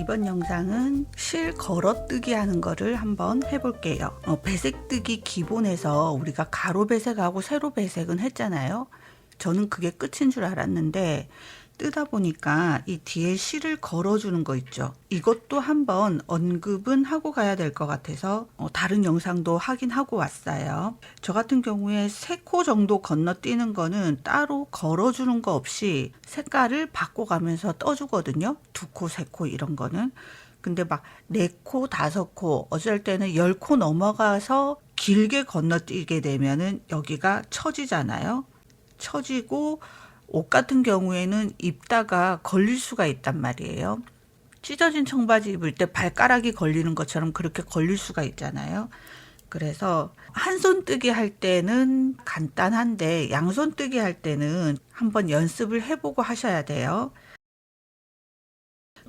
이번 영상은 실 걸어뜨기 하는 거를 한번 해볼게요. 배색뜨기 기본에서 우리가 가로 배색하고 세로 배색은 했잖아요. 저는 그게 끝인 줄 알았는데 뜨다 보니까 이 뒤에 실을 걸어주는 거 있죠. 이것도 한번 언급은 하고 가야 될 것 같아서 다른 영상도 확인하고 왔어요. 저 같은 경우에 3코 정도 건너뛰는 거는 따로 걸어주는 거 없이 색깔을 바꿔가면서 떠주거든요. 2코, 3코 이런 거는. 근데 막 4코, 5코, 어쩔 때는 10코 넘어가서 길게 건너뛰게 되면은 여기가 처지잖아요. 처지고 옷 같은 경우에는 입다가 걸릴 수가 있단 말이에요. 찢어진 청바지 입을 때 발가락이 걸리는 것처럼 그렇게 걸릴 수가 있잖아요. 그래서 한 손 뜨기 할 때는 간단한데 양손 뜨기 할 때는 한번 연습을 해보고 하셔야 돼요.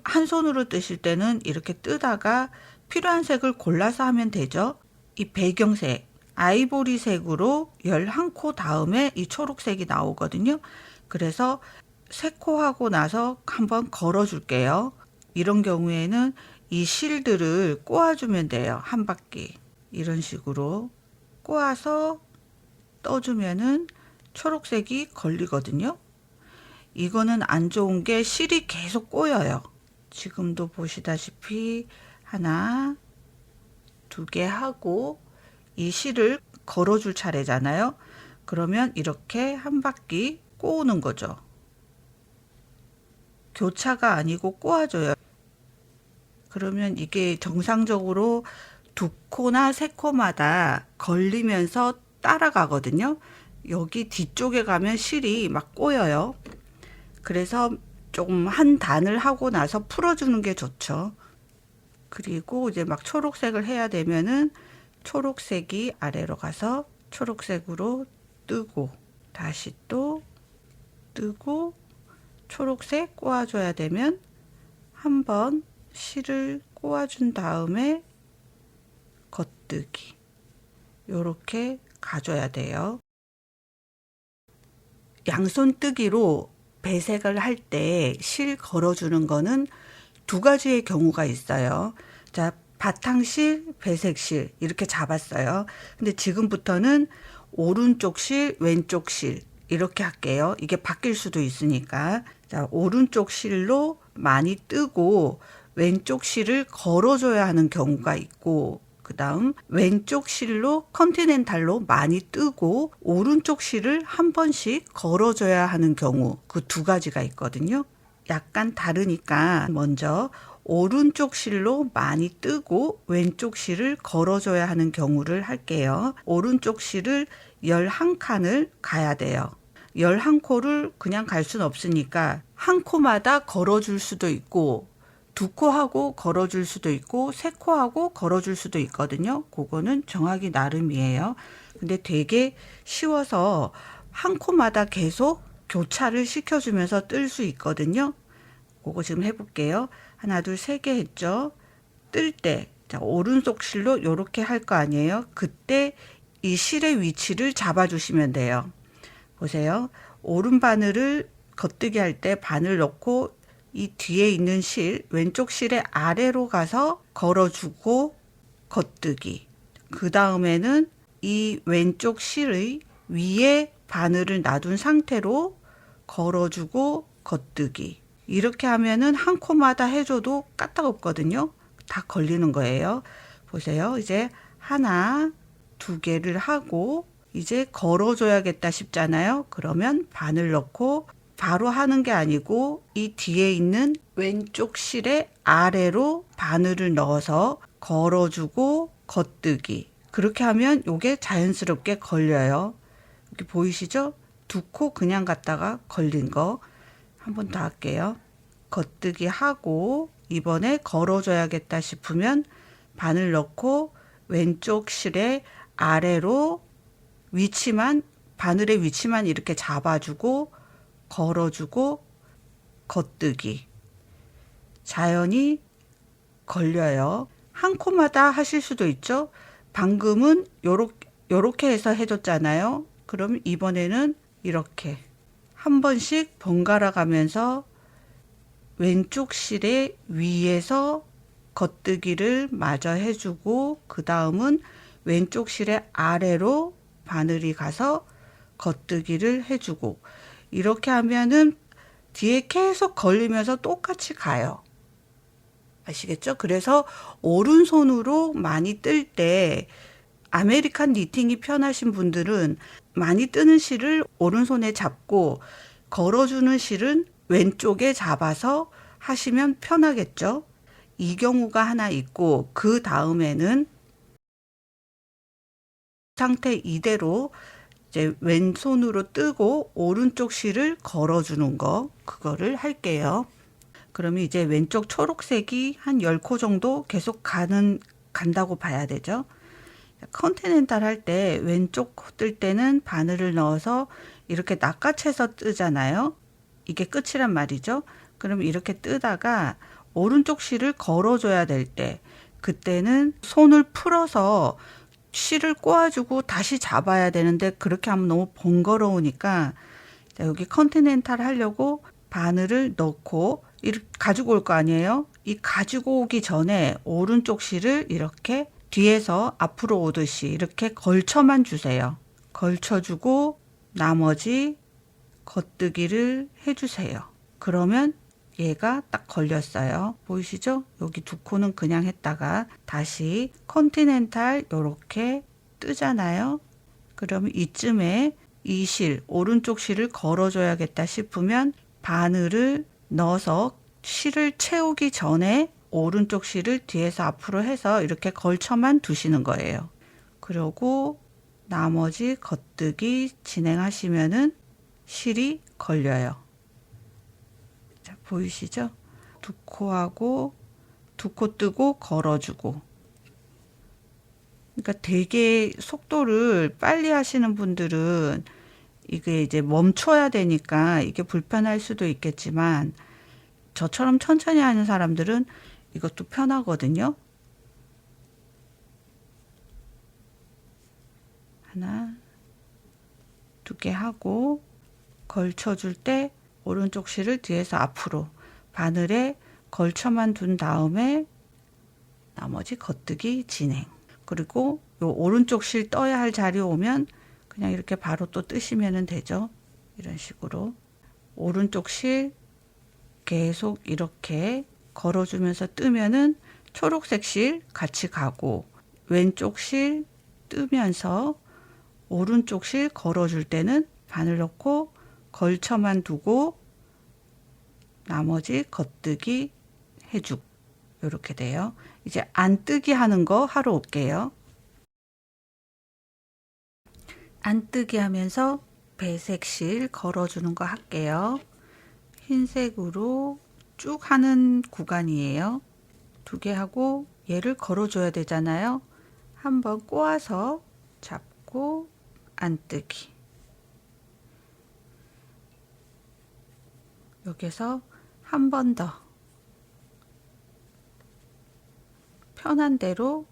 한 손으로 뜨실 때는 이렇게 뜨다가 필요한 색을 골라서 하면 되죠. 이 배경색 아이보리색으로 11코 다음에 이 초록색이 나오거든요. 그래서 3코 하고 나서 한번 걸어 줄게요. 이런 경우에는 이 실들을 꼬아주면 돼요. 한 바퀴 이런 식으로 꼬아서 떠주면은 초록색이 걸리거든요. 이거는 안 좋은 게 실이 계속 꼬여요. 지금도 보시다시피 하나, 2개 하고 이 실을 걸어줄 차례잖아요. 그러면 이렇게 한 바퀴 꼬우는 거죠. 교차가 아니고 꼬아줘요. 그러면 이게 정상적으로 2코나 3코마다 걸리면서 따라가거든요. 여기 뒤쪽에 가면 실이 막 꼬여요. 그래서 조금 한 단을 하고 나서 풀어주는 게 좋죠. 그리고 이제 막 초록색을 해야 되면은 초록색이 아래로 가서 초록색으로 뜨고 다시 또 뜨고 초록색 꼬아줘야 되면 한번 실을 꼬아준 다음에 겉뜨기 요렇게 가줘야 돼요. 양손 뜨기로 배색을 할 때 실 걸어주는 거는 2가지의 경우가 있어요. 자, 바탕실, 배색실 이렇게 잡았어요. 근데 지금부터는 오른쪽 실, 왼쪽 실 이렇게 할게요. 이게 바뀔 수도 있으니까. 자, 오른쪽 실로 많이 뜨고 왼쪽 실을 걸어줘야 하는 경우가 있고 그 다음 왼쪽 실로 컨티넨탈로 많이 뜨고 오른쪽 실을 한 번씩 걸어줘야 하는 경우 그 2가지가 있거든요. 약간 다르니까 먼저 오른쪽 실로 많이 뜨고 왼쪽 실을 걸어줘야 하는 경우를 할게요. 오른쪽 실을 11칸을 가야 돼요. 11코를 그냥 갈 수는 없으니까 한 코마다 걸어줄 수도 있고 2코 하고 걸어줄 수도 있고 3코 하고 걸어줄 수도 있거든요. 그거는 정하기 나름이에요. 근데 되게 쉬워서 한 코마다 계속 교차를 시켜주면서 뜰 수 있거든요. 그거 지금 해볼게요. 하나, 둘, 3개 했죠. 뜰 때, 자, 오른쪽 실로 이렇게 할 거 아니에요. 그때 이 실의 위치를 잡아주시면 돼요. 보세요. 오른 바늘을 겉뜨기 할 때 바늘 넣고 이 뒤에 있는 실, 왼쪽 실의 아래로 가서 걸어주고 겉뜨기. 그 다음에는 이 왼쪽 실의 위에 바늘을 놔둔 상태로 걸어주고 겉뜨기. 이렇게 하면은 한 코마다 해줘도 까딱없거든요. 다 걸리는 거예요. 보세요. 이제 하나, 2개를 하고 이제 걸어줘야겠다 싶잖아요. 그러면 바늘 넣고 바로 하는 게 아니고 이 뒤에 있는 왼쪽 실의 아래로 바늘을 넣어서 걸어주고 겉뜨기. 그렇게 하면 이게 자연스럽게 걸려요. 이렇게 보이시죠? 2코 그냥 갔다가 걸린 거. 한 번 더 할게요. 겉뜨기 하고 이번에 걸어줘야겠다 싶으면 바늘 넣고 왼쪽 실의 아래로 위치만 바늘의 위치만 이렇게 잡아주고 걸어주고 겉뜨기. 자연히 걸려요. 한 코마다 하실 수도 있죠. 방금은 요렇게 해서 해줬잖아요. 그럼 이번에는 이렇게 한 번씩 번갈아 가면서 왼쪽 실의 위에서 겉뜨기를 마저 해주고 그 다음은 왼쪽 실의 아래로 바늘이 가서 겉뜨기를 해주고 이렇게 하면은 뒤에 계속 걸리면서 똑같이 가요. 아시겠죠? 그래서 오른손으로 많이 뜰 때 아메리칸 니팅이 편하신 분들은 많이 뜨는 실을 오른손에 잡고 걸어주는 실은 왼쪽에 잡아서 하시면 편하겠죠? 이 경우가 하나 있고 그 다음에는 상태 이대로 이제 왼손으로 뜨고 오른쪽 실을 걸어주는 거 그거를 할게요. 그러면 이제 왼쪽 초록색이 한 10코 정도 계속 간다고 봐야 되죠. 컨티넨탈 할 때 왼쪽 뜰 때는 바늘을 넣어서 이렇게 낚아채서 뜨잖아요. 이게 끝이란 말이죠. 그럼 이렇게 뜨다가 오른쪽 실을 걸어줘야 될 때 그때는 손을 풀어서 실을 꼬아주고 다시 잡아야 되는데 그렇게 하면 너무 번거로우니까 여기 컨티넨탈 하려고 바늘을 넣고 이렇게 가지고 올 거 아니에요. 이 가지고 오기 전에 오른쪽 실을 이렇게 뒤에서 앞으로 오듯이 이렇게 걸쳐만 주세요. 걸쳐주고 나머지 겉뜨기를 해주세요. 그러면 얘가 딱 걸렸어요. 보이시죠? 여기 두 코는 그냥 했다가 다시 컨티넨탈 이렇게 뜨잖아요. 그러면 이쯤에 이 실, 오른쪽 실을 걸어줘야겠다 싶으면 바늘을 넣어서 실을 채우기 전에 오른쪽 실을 뒤에서 앞으로 해서 이렇게 걸쳐만 두시는 거예요. 그리고 나머지 겉뜨기 진행하시면은 실이 걸려요. 자, 보이시죠? 두 코하고 두 코 뜨고 걸어주고. 그러니까 되게 속도를 빨리 하시는 분들은 이게 이제 멈춰야 되니까 이게 불편할 수도 있겠지만 저처럼 천천히 하는 사람들은 이것도 편하거든요. 하나, 두 개 하고 걸쳐줄 때 오른쪽 실을 뒤에서 앞으로 바늘에 걸쳐만 둔 다음에 나머지 겉뜨기 진행. 그리고 요 오른쪽 실 떠야 할 자리 오면 그냥 이렇게 바로 또 뜨시면 되죠. 이런 식으로 오른쪽 실 계속 이렇게 걸어주면서 뜨면은 초록색 실 같이 가고 왼쪽 실 뜨면서 오른쪽 실 걸어줄 때는 바늘 넣고 걸쳐만 두고 나머지 겉뜨기 해주고 이렇게 돼요. 이제 안 뜨기 하는 거 하러 올게요. 안 뜨기 하면서 배색 실 걸어주는 거 할게요. 흰색으로 쭉 하는 구간이에요. 두 개 하고 얘를 걸어줘야 되잖아요. 한번 꼬아서 잡고 안 뜨기. 여기서 한 번 더 편한 대로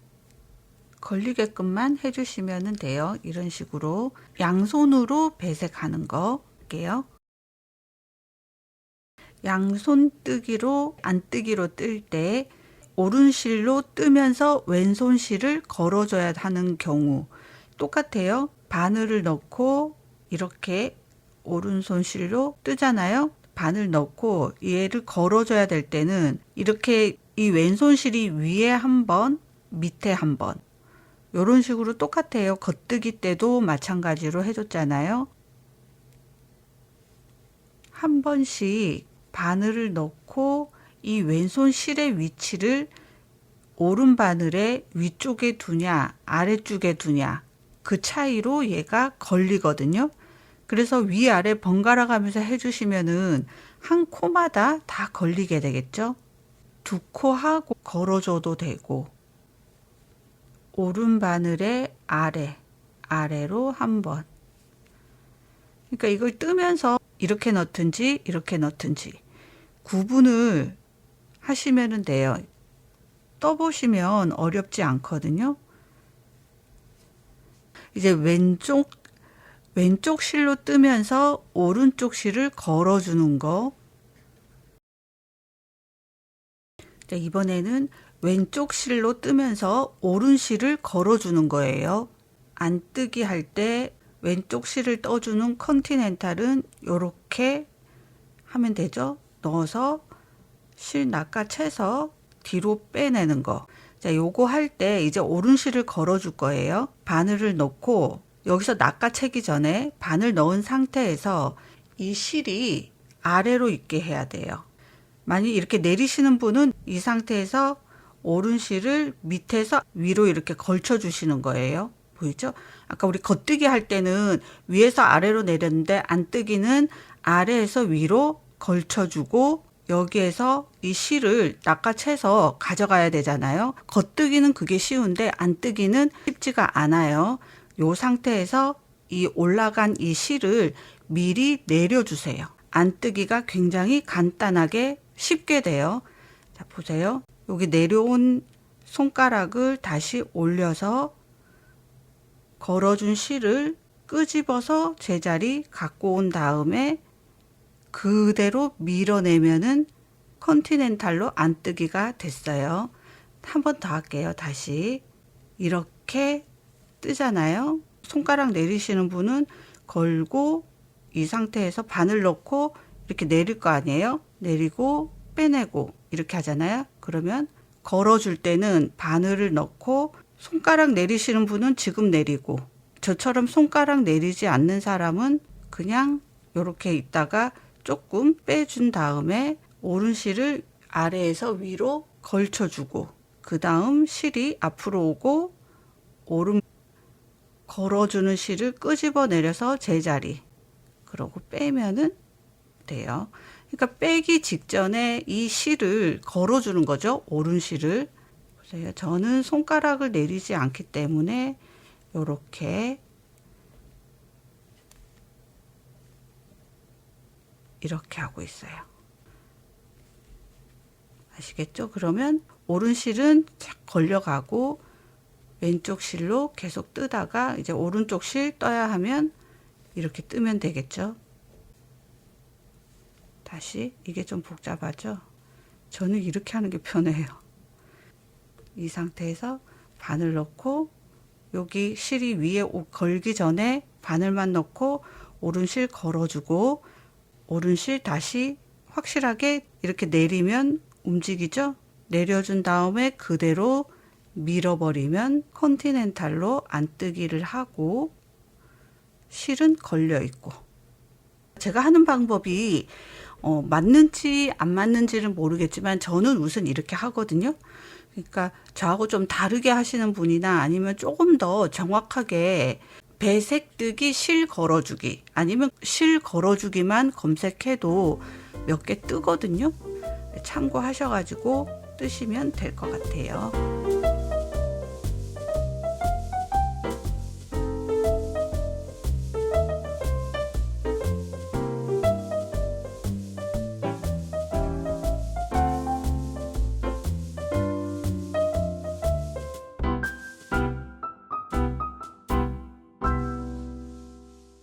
걸리게끔만 해주시면 돼요. 이런 식으로 양손으로 배색하는 거 할게요. 양손 뜨기로 안 뜨기로 뜰 때 오른실로 뜨면서 왼손 실을 걸어줘야 하는 경우 똑같아요. 바늘을 넣고 이렇게 오른손 실로 뜨잖아요. 바늘 넣고 얘를 걸어줘야 될 때는 이렇게 이 왼손 실이 위에 한 번, 밑에 한 번 이런 식으로 똑같아요. 겉뜨기 때도 마찬가지로 해줬잖아요. 한 번씩 바늘을 넣고 이 왼손 실의 위치를 오른 바늘의 위쪽에 두냐 아래쪽에 두냐 그 차이로 얘가 걸리거든요. 그래서 위아래 번갈아 가면서 해주시면은 한 코마다 다 걸리게 되겠죠. 두 코 하고 걸어줘도 되고 오른 바늘의 아래로 한번. 그러니까 이걸 뜨면서 이렇게 넣든지 이렇게 넣든지 구분을 하시면 돼요. 떠보시면 어렵지 않거든요. 이제 왼쪽 실로 뜨면서 오른쪽 실을 걸어주는 거 자, 이번에는 왼쪽 실로 뜨면서 오른 실을 걸어주는 거예요. 안 뜨기 할 때 왼쪽 실을 떠주는 컨티넨탈은 이렇게 하면 되죠. 넣어서 실 낚아채서 뒤로 빼내는 거. 자, 요거 할 때 이제 오른 실을 걸어줄 거예요. 바늘을 넣고 여기서 낚아채기 전에 바늘 넣은 상태에서 이 실이 아래로 있게 해야 돼요. 만약 이렇게 내리시는 분은 이 상태에서 오른 실을 밑에서 위로 이렇게 걸쳐 주시는 거예요. 보이죠? 아까 우리 겉뜨기 할 때는 위에서 아래로 내렸는데 안뜨기는 아래에서 위로 걸쳐주고 여기에서 이 실을 낚아채서 가져가야 되잖아요. 겉뜨기는 그게 쉬운데 안뜨기는 쉽지가 않아요. 이 상태에서 이 올라간 이 실을 미리 내려주세요. 안뜨기가 굉장히 간단하게 쉽게 돼요. 자, 보세요. 여기 내려온 손가락을 다시 올려서 걸어준 실을 끄집어서 제자리 갖고 온 다음에 그대로 밀어내면은 컨티넨탈로 안뜨기가 됐어요. 한 번 더 할게요. 다시 이렇게 뜨잖아요. 손가락 내리시는 분은 걸고 이 상태에서 바늘 넣고 이렇게 내릴 거 아니에요. 내리고 빼내고 이렇게 하잖아요. 그러면 걸어줄 때는 바늘을 넣고 손가락 내리시는 분은 지금 내리고 저처럼 손가락 내리지 않는 사람은 그냥 이렇게 있다가 조금 빼준 다음에 오른 실을 아래에서 위로 걸쳐주고 그 다음 실이 앞으로 오고 오른 걸어주는 실을 끄집어 내려서 제자리 그러고 빼면은 돼요. 그러니까 빼기 직전에 이 실을 걸어주는 거죠. 오른 실을. 보세요. 저는 손가락을 내리지 않기 때문에 이렇게 하고 있어요. 아시겠죠? 그러면 오른 실은 착 걸려가고 왼쪽 실로 계속 뜨다가 이제 오른쪽 실 떠야 하면 이렇게 뜨면 되겠죠? 다시 이게 좀 복잡하죠? 저는 이렇게 하는 게 편해요. 이 상태에서 바늘 넣고 여기 실이 위에 걸기 전에 바늘만 넣고 오른 실 걸어주고 오른 실 다시 확실하게 이렇게 내리면 움직이죠? 내려준 다음에 그대로 밀어버리면 컨티넨탈로 안뜨기를 하고 실은 걸려 있고. 제가 하는 방법이 맞는지 안 맞는지는 모르겠지만 저는 우선 이렇게 하거든요. 그러니까 저하고 좀 다르게 하시는 분이나 아니면 조금 더 정확하게 배색 뜨기 실 걸어주기 아니면 실 걸어주기만 검색해도 몇 개 뜨거든요. 참고하셔가지고 뜨시면 될 것 같아요.